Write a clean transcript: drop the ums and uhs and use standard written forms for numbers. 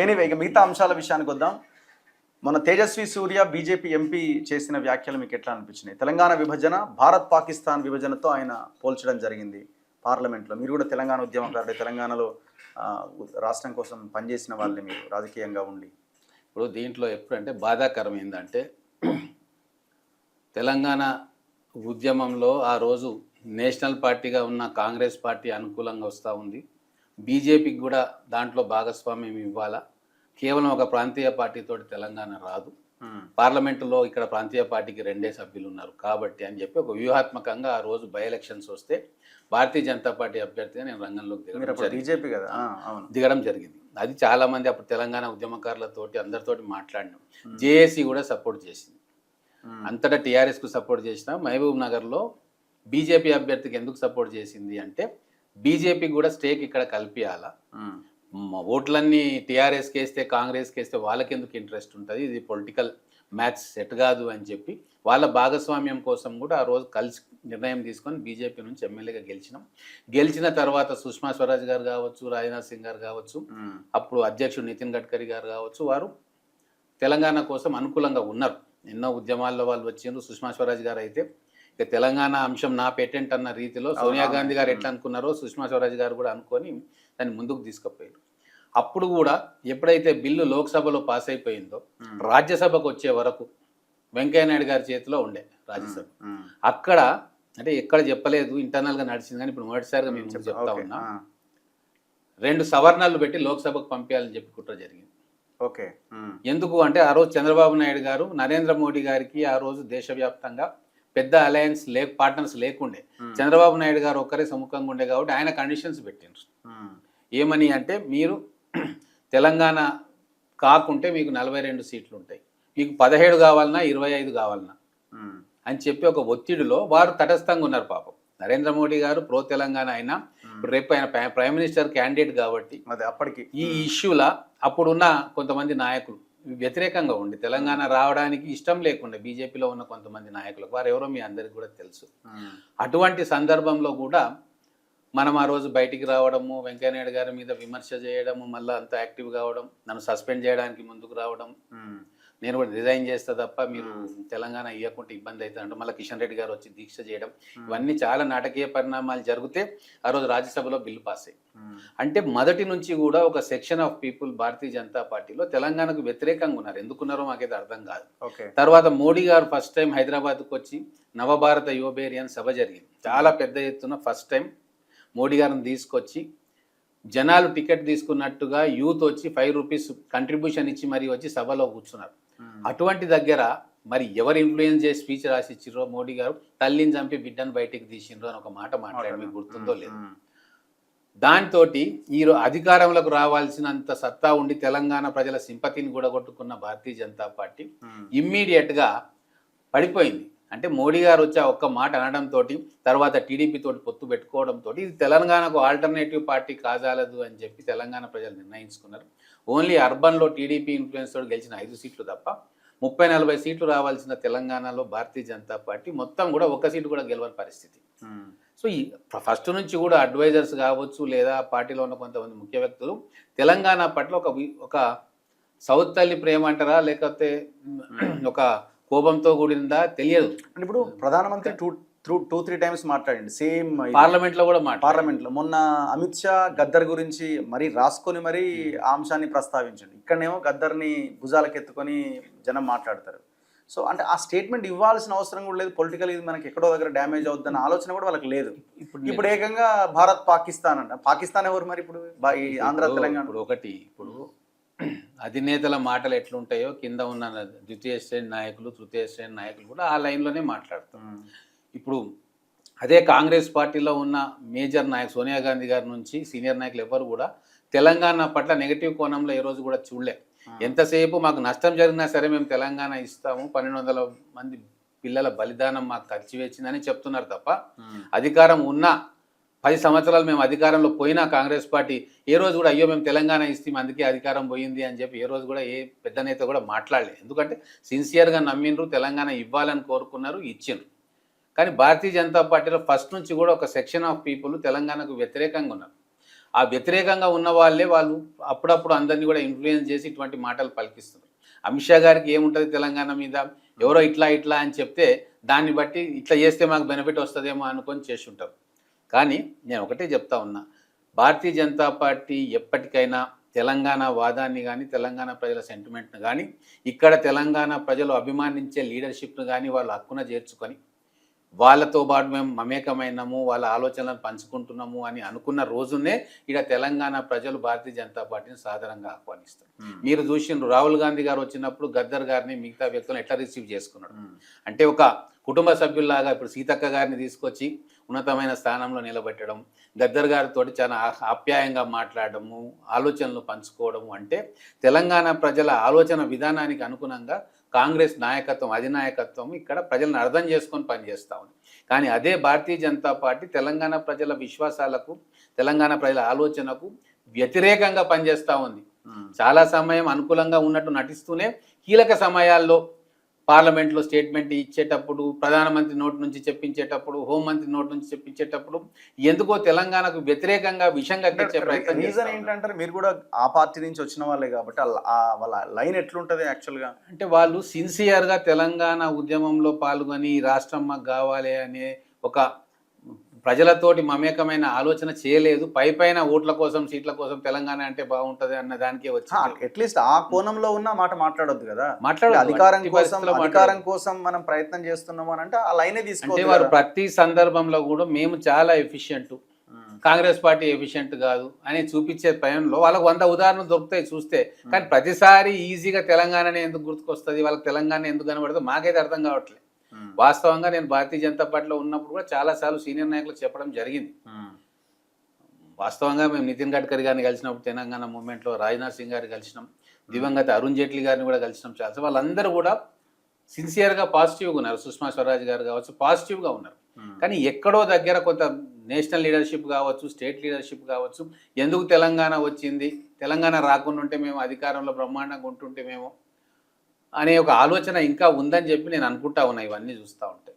Anyway ఇక మిగతా అంశాల విషయానికి వద్దాం. మన తేజస్వి సూర్య బీజేపీ ఎంపీ చేసిన వ్యాఖ్యలు మీకు ఎట్లా అనిపించినాయి? తెలంగాణ విభజన భారత్ పాకిస్తాన్ విభజనతో ఆయన పోల్చడం జరిగింది పార్లమెంట్లో. మీరు కూడా తెలంగాణ ఉద్యమకారుడే, తెలంగాణలో రాష్ట్రం కోసం పనిచేసిన వాళ్ళని మీరు రాజకీయంగా ఉండి. ఇప్పుడు దీంట్లో ఎప్పుడంటే బాధాకరం ఏంటంటే తెలంగాణ ఉద్యమంలో ఆ రోజు నేషనల్ పార్టీగా ఉన్న కాంగ్రెస్ పార్టీ అనుకూలంగా వస్తూ ఉంది. బీజేపీకి కూడా దాంట్లో భాగస్వామ్యం ఇవ్వాలా, కేవలం ఒక ప్రాంతీయ పార్టీతోటి తెలంగాణ రాదు, పార్లమెంటులో ఇక్కడ ప్రాంతీయ పార్టీకి 2 సభ్యులు ఉన్నారు కాబట్టి అని చెప్పి ఒక వ్యూహాత్మకంగా ఆ రోజు బై ఎలక్షన్స్ వస్తే భారతీయ జనతా పార్టీ అభ్యర్థిగా నేను రంగంలోకి దిగడం జరిగింది. అది చాలామంది అప్పుడు తెలంగాణ ఉద్యమకారులతోటి అందరితోటి మాట్లాడినాం. జేఏసీ కూడా సపోర్ట్ చేసింది. అంతటా టీఆర్ఎస్కు సపోర్ట్ చేసిన మహబూబ్ నగర్లో బీజేపీ అభ్యర్థికి ఎందుకు సపోర్ట్ చేసింది అంటే బీజేపీకి కూడా స్టేక్ ఇక్కడ కల్పియాలా, ఓట్లన్నీ టీఆర్ఎస్కి వేస్తే కాంగ్రెస్కి వేస్తే వాళ్ళకి ఎందుకు ఇంట్రెస్ట్ ఉంటుంది, ఇది పొలిటికల్ మ్యాచ్ సెట్ కాదు అని చెప్పి వాళ్ళ భాగస్వామ్యం కోసం కూడా ఆ రోజు కలిసి నిర్ణయం తీసుకొని బీజేపీ నుంచి ఎమ్మెల్యేగా గెలిచిన తర్వాత సుష్మా స్వరాజ్ గారు కావచ్చు, రాజ్నాథ్ సింగ్ గారు కావచ్చు, అప్పుడు అధ్యక్షుడు నితిన్ గడ్కరీ గారు కావచ్చు, వారు తెలంగాణ కోసం అనుకూలంగా ఉన్నారు. ఎన్నో ఉద్యమాల్లో వాళ్ళు వచ్చిండ్రు. సుష్మా స్వరాజ్ గారు అయితే ఇక తెలంగాణ అంశం నా పేటెంట్ అన్న రీతిలో సోనియా గాంధీ గారు ఎట్లా అనుకున్నారో సుష్మా స్వరాజ్ గారు కూడా అనుకొని దాన్ని ముందుకు తీసుకుపోయారు. అప్పుడు కూడా ఎప్పుడైతే బిల్లు లోక్సభలో పాస్ అయిపోయిందో రాజ్యసభకు వచ్చే వరకు వెంకయ్యనాయుడు గారి చేతిలో ఉండే రాజ్యసభ. అక్కడ అంటే ఎక్కడ చెప్పలేదు, ఇంటర్నల్గా నడిచింది. కానీ ఇప్పుడు మొదటిసారిగా మేము చెప్తా ఉన్నా 2 సవరణలు పెట్టి లోక్సభకు పంపించాలని చెప్పి కుట్ర జరిగింది. ఓకే, ఎందుకు అంటే ఆ రోజు చంద్రబాబు నాయుడు గారు నరేంద్ర మోడీ గారికి ఆ రోజు దేశవ్యాప్తంగా పెద్ద అలయన్స్ పార్ట్నర్స్ లేకుండే, చంద్రబాబు నాయుడు గారు ఒక్కరే సముఖంగా ఉండే కాబట్టి ఆయన కండిషన్స్ పెట్టిండ్రు. ఏమని అంటే మీరు తెలంగాణ కాకుంటే మీకు 42 సీట్లు ఉంటాయి, మీకు 17 కావాలన్నా 25 కావాలన్నా అని చెప్పి ఒక ఒత్తిడిలో వారు తటస్థంగా ఉన్నారు. పాపం నరేంద్ర మోడీ గారు ప్రో తెలంగాణ అయినా రేపు ఆయన ప్రైమ్ మినిస్టర్ క్యాండిడేట్ కాబట్టి అప్పటికి ఈ ఇష్యూలా అప్పుడున్న కొంతమంది నాయకులు వ్యతిరేకంగా ఉండి తెలంగాణ రావడానికి ఇష్టం లేకుండా బీజేపీలో ఉన్న కొంతమంది నాయకులకు, వారు ఎవరో మీ అందరికి కూడా తెలుసు. అటువంటి సందర్భంలో కూడా మనం ఆ రోజు బయటికి రావడము, వెంకయ్యనాయుడు గారి మీద విమర్శ చేయడము, మళ్ళీ అంత యాక్టివ్ కావడం, నన్ను సస్పెండ్ చేయడానికి ముందుకు రావడం, నేను కూడా రిజైన్ చేస్తా తప్ప మీరు తెలంగాణ ఇవ్వకుంటే ఇబ్బంది అవుతుందంటే మళ్ళీ కిషన్ రెడ్డి గారు వచ్చి దీక్ష చేయడం, ఇవన్నీ చాలా నాటకీయ పరిణామాలు జరిగితే ఆ రోజు రాజ్యసభలో బిల్లు పాస్ అయ్యి. అంటే మొదటి నుంచి కూడా ఒక section of people Bharatiya Janata పార్టీలో తెలంగాణకు వ్యతిరేకంగా ఉన్నారు. ఎందుకున్నారో మాకైతే అర్థం కాదు. తర్వాత మోడీ గారు ఫస్ట్ టైం హైదరాబాద్కు వచ్చి నవభారత యువబేరియన్ సభ జరిగింది. చాలా పెద్ద ఎత్తున ఫస్ట్ టైం మోడీ గారిని తీసుకొచ్చి జనాలు టికెట్ తీసుకున్నట్టుగా యూత్ వచ్చి 5 రూపీస్ కంట్రిబ్యూషన్ ఇచ్చి మరి వచ్చి సభలో కూర్చున్నారు. అటువంటి దగ్గర మరి ఎవరు ఇన్ఫ్లుయెన్స్ చేసి స్పీచ్ రాసి ఇచ్చిర్రో మోడీ గారు తల్లిని చంపి బిడ్డను బయటికి తీసిండ్రు అని ఒక మాట మాట్లాడి మీకు గుర్తుందో లేదు. దాంతో ఈ అధికారంలోకి రావాల్సినంత సత్తా ఉండి తెలంగాణ ప్రజల సింపతిని కూడా కొట్టుకున్న భారతీయ జనతా పార్టీ ఇమ్మీడియట్గా పడిపోయింది. అంటే మోడీ గారు వచ్చి ఒక్క మాట అనడంతో తర్వాత టీడీపీ తోటి పొత్తు పెట్టుకోవడంతో ఇది తెలంగాణకు ఆల్టర్నేటివ్ పార్టీ కాజాలదు అని చెప్పి తెలంగాణ ప్రజలు నిర్ణయించుకున్నారు. ఓన్లీ అర్బన్లో టీడీపీ ఇన్ఫ్లుయెన్స్ తోటి గెలిచిన 5 సీట్లు తప్ప 30-40 సీట్లు రావాల్సిన తెలంగాణలో భారతీయ జనతా పార్టీ మొత్తం కూడా 1 సీటు కూడా గెలవని పరిస్థితి. సో ఈ ఫస్ట్ నుంచి కూడా అడ్వైజర్స్ కావచ్చు లేదా పార్టీలో ఉన్న కొంతమంది ముఖ్య వ్యక్తులు తెలంగాణ పట్ల ఒక సౌత్ తల్లి ప్రేమ అంటారా లేకపోతే ఒక కోపంతో కూడిందా తెలియదు. అంటే ఇప్పుడు ప్రధానమంత్రి 2-3 టైమ్స్ మాట్లాడండి సేమ్ పార్లమెంట్ లో కూడా పార్లమెంట్ లో. మొన్న అమిత్ షా గద్దర్ గురించి మరీ రాసుకొని మరీ ఆ అంశాన్ని ప్రస్తావించండి. ఇక్కడనేమో గద్దర్ని భుజాలకెత్తుకొని జనం మాట్లాడతారు. సో అంటే ఆ స్టేట్మెంట్ ఇవ్వాల్సిన అవసరం కూడా లేదు. పొలిటికల్ ఇది మనకి ఎక్కడో దగ్గర డ్యామేజ్ అవుతుందన్న ఆలోచన కూడా వాళ్ళకి లేదు. ఇప్పుడు ఏకంగా భారత్ పాకిస్తాన్ అంట. పాకిస్తాన్ ఎవరు మరి ఇప్పుడు ఆంధ్ర తెలంగాణ? ఇప్పుడు అధినేతల మాటలు ఎట్లుంటాయో కింద ఉన్న ద్వితీయ శ్రేణి నాయకులు తృతీయ శ్రేణి నాయకులు కూడా ఆ లైన్లోనే మాట్లాడతాం. ఇప్పుడు అదే కాంగ్రెస్ పార్టీలో ఉన్న మేజర్ నాయకు సోనియా గాంధీ గారి నుంచి సీనియర్ నాయకులు ఎవరు కూడా తెలంగాణ పట్ల నెగిటివ్ కోణంలో ఈ రోజు కూడా చూడలే. ఎంతసేపు మాకు నష్టం జరిగినా సరే మేము తెలంగాణ ఇస్తాము, 1200 మంది పిల్లల బలిదానం మాకు ఖర్చు వచ్చిందని చెప్తున్నారు తప్ప అధికారం ఉన్న 10 సంవత్సరాలు మేము అధికారంలో పోయినా కాంగ్రెస్ పార్టీ ఏ రోజు కూడా అయ్యో మేము తెలంగాణ ఇస్తాం అందుకే అధికారం పోయింది అని చెప్పి ఏ రోజు కూడా ఏ పెద్ద నేత కూడా మాట్లాడలేదు. ఎందుకంటే సిన్సియర్గా నమ్మిండ్రు, తెలంగాణ ఇవ్వాలని కోరుకున్నారు, ఇచ్చిండ్రు. కానీ భారతీయ జనతా పార్టీలో ఫస్ట్ నుంచి కూడా ఒక సెక్షన్ ఆఫ్ పీపుల్ తెలంగాణకు వ్యతిరేకంగా ఉన్నారు. ఆ వ్యతిరేకంగా ఉన్న వాళ్ళు అప్పుడప్పుడు అందరినీ కూడా ఇన్ఫ్లుయెన్స్ చేసి ఇటువంటి మాటలు పలికిస్తున్నారు. అమిత్ షా గారికి ఏముంటుంది తెలంగాణ మీద, ఎవరో ఇట్లా అని చెప్తే దాన్ని బట్టి ఇట్లా చేస్తే మాకు బెనిఫిట్ వస్తుందేమో అనుకొని చేసి ఉంటారు. కానీ నేను ఒకటే చెప్తా ఉన్నా, భారతీయ జనతా పార్టీ ఎప్పటికైనా తెలంగాణ వాదాన్ని కానీ తెలంగాణ ప్రజల సెంటిమెంట్ను కానీ ఇక్కడ తెలంగాణ ప్రజలు అభిమానించే లీడర్షిప్ను కానీ వాళ్ళు హక్కున చేర్చుకొని వాళ్ళతో పాటు మేము మమేకమైనాము, వాళ్ళ ఆలోచనలను పంచుకుంటున్నాము అని అనుకున్న రోజునే ఇక్కడ తెలంగాణ ప్రజలు భారతీయ జనతా పార్టీని సాధారణంగా ఆహ్వానిస్తారు. మీరు చూసిండ్రు రాహుల్ గాంధీ గారు వచ్చినప్పుడు గద్దర్ గారిని మిగతా వ్యక్తులను ఎట్లా రిసీవ్ చేసుకున్నాడు. అంటే ఒక కుటుంబ సభ్యుల్లాగా ఇప్పుడు సీతక్క గారిని తీసుకొచ్చి ఉన్నతమైన స్థానంలో నిలబెట్టడం, గద్దర్ గారితో చాలా ఆప్యాయంగా మాట్లాడము, ఆలోచనలు పంచుకోవడము, అంటే తెలంగాణ ప్రజల ఆలోచన విధానానికి అనుగుణంగా కాంగ్రెస్ నాయకత్వం, అధినాయకత్వం ఇక్కడ ప్రజలను అర్థం చేసుకొని పనిచేస్తూ ఉంది. కానీ అదే భారతీయ జనతా పార్టీ తెలంగాణ ప్రజల విశ్వాసాలకు, తెలంగాణ ప్రజల ఆలోచనకు వ్యతిరేకంగా పనిచేస్తూ ఉంది. చాలా సమయం అనుకూలంగా ఉన్నట్టు నటిస్తూనే కీలక సమయాల్లో పార్లమెంట్లో స్టేట్మెంట్ ఇచ్చేటప్పుడు, ప్రధానమంత్రి నోటి నుంచి చెప్పించేటప్పుడు, హోంమంత్రి నోటి నుంచి చెప్పించేటప్పుడు ఎందుకో తెలంగాణకు వ్యతిరేకంగా విషం కక్కించే ప్రయత్నం. రీజన్ ఏంటంటారు? మీరు కూడా ఆ పార్టీ నుంచి వచ్చిన వాళ్ళే కాబట్టి వాళ్ళ లైన్ ఎట్లుంటది యాక్చువల్గా? అంటే వాళ్ళు సిన్సియర్గా తెలంగాణ ఉద్యమంలో పాల్గొని రాష్ట్రం మాకు కావాలి అనే ఒక ప్రజలతోటి మమేకమైన ఆలోచన చేయలేదు. పైన ఓట్ల కోసం, సీట్ల కోసం తెలంగాణ అంటే బాగుంటది అన్న దానికే వచ్చి అట్లీస్ట్ ఆ కోణంలో ఉన్న మాట మాట్లాడొద్దు కదా. మాట్లాడదు. అధికారం కోసం మనం ప్రయత్నం చేస్తున్నాము అని అంటే ఆ లైనే తీసుకోవాలి. వారు ప్రతి సందర్భంలో కూడా మేము చాలా ఎఫిషియెంట్, కాంగ్రెస్ పార్టీ ఎఫిషియెంట్ కాదు అని చూపించే పయంలో వాళ్ళకు 100 ఉదాహరణలు దొరుకుతాయి చూస్తే. కానీ ప్రతిసారి ఈజీగా తెలంగాణనే ఎందుకు గుర్తుకొస్తుంది, వాళ్ళకి తెలంగాణ ఎందుకు కనబడుతుంది మాకైతే అర్థం కావట్లేదు. వాస్తవంగా నేను భారతీయ జనతా పార్టీలో ఉన్నప్పుడు కూడా చాలాసార్లు సీనియర్ నాయకులకు చెప్పడం జరిగింది. వాస్తవంగా మేము నితిన్ గడ్కరీ గారిని కలిసినప్పుడు, తెలంగాణ మూవ్మెంట్లో రాజ్నాథ్ సింగ్ గారిని కలిసినాం, దివంగత అరుణ్ జైట్లీ గారిని కూడా కలిసినాం. చాలా వాళ్ళందరూ కూడా సిన్సియర్గా పాజిటివ్గా ఉన్నారు. సుష్మా స్వరాజ్ గారు కావచ్చు, పాజిటివ్గా ఉన్నారు. కానీ ఎక్కడో దగ్గర కొంత నేషనల్ లీడర్షిప్ కావచ్చు, స్టేట్ లీడర్షిప్ కావచ్చు, ఎందుకు తెలంగాణ వచ్చింది, తెలంగాణ రాకుండా ఉంటే మేము అధికారంలో బ్రహ్మాండంగా ఉంటుంటే మేము అనే ఒక ఆలోచన ఇంకా ఉందని చెప్పి నేను అనుకుంటా ఉన్నా ఇవన్నీ చూస్తూ ఉంటే.